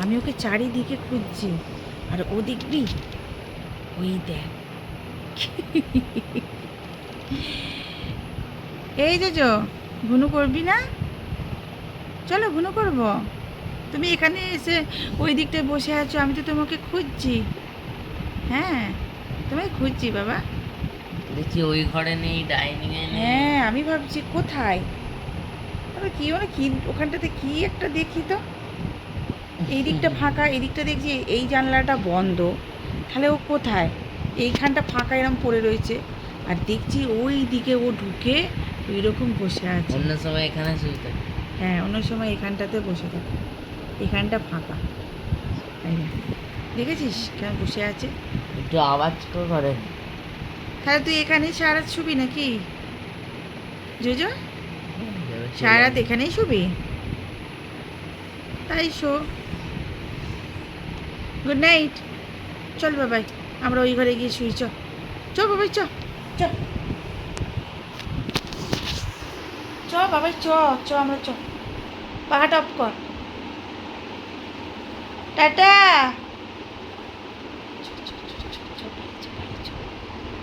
আমি ওকে চারিদিকে খুঁজছি, আর ও দেখবি ওই দেখ। এই যে ভুনু করবি না? চলো ভুনু করবো। তুমি এখানে এসে ওই দিকটায় বসে আছো, আমি তো তোমাকে খুঁজছি। হ্যাঁ, তোমায় খুঁজছি বাবা। দেখছি ওই ঘরে নেই, ডাইনিং এ নেই। হ্যাঁ, আমি ভাবছি কোথায়। তবে কি ওরা কি ওখানটাতে কি একটা দেখি তো। এই দিকটা ফাঁকা, এই দিকটা দেখছি এই জানলাটা বন্ধ। তাহলে ও কোথায়? এইখানটা ফাঁকা এরম পড়ে রয়েছে, আর দেখছি ওই দিকে ও ঢুকে ওই রকম বসে আছে। অন্য সময় এখানে শুয়ে থাকে। হ্যাঁ, অন্য সময় এখানটাতে বসে থাকে, এখানটা ফাঁকা। এই দেখ, দেখেছিস কেমন বসে আছে? একটু আওয়াজ করে। তাহলে তুই এখানেই সারা রাত শুবি নাকি জোজো? সারা রাত এখানেই শুবি? তাই শো। Good night. চল বাবাই, আমরা ওই ঘরে গিয়ে শুই। চ চ বাবাই, চ চ চ বাবাই, চ চ আমরা চ। পাখাটা অফ কর। টাটা।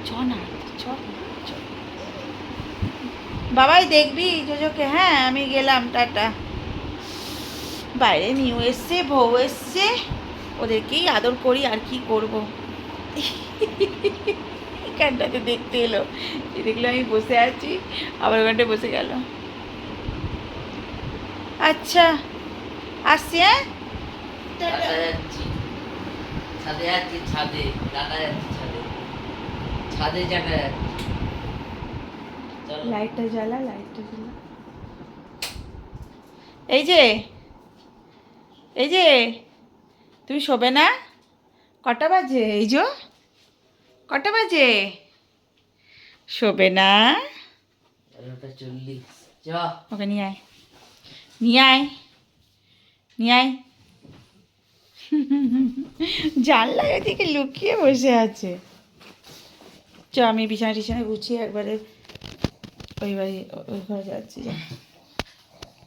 চ না, চ চ। বাবাই দেখবি জোজোকে? হ্যাঁ, আমি গেলাম, টাটা। বাইরে নিউ এসছে, বউ এসছে, ওদেরকেই আদর করি, আর কি করব। এখানটাতে দেখতে এলো, দেখলো আমি বসে আছি, আবার ওখানটায় বসে গেল। আচ্ছা, আসছি। হ্যাঁ, টাটা যাচ্ছি, ছাদে যাচ্ছি, ছাদে টাটা যাচ্ছি, ছাদে ছাদে টাটা যাচ্ছি। চলো। লাইটটা জ্বালা, লাইটটা জ্বালা। এই যে, এই যে, তুমি শোবে না? কটা বাজে? এই যে কটা বাজে? শোবে না? 11:40। চ। ওকে নিয়ে আয়, নিয়ে আয়, নিয়ে আয়। জানলা এদিকে লুকিয়ে বসে আছে। চ, আমি বিছানা টিছানা গুছিয়ে একবারে ওই বাড়ি ওই ঘরে যাচ্ছি। যা।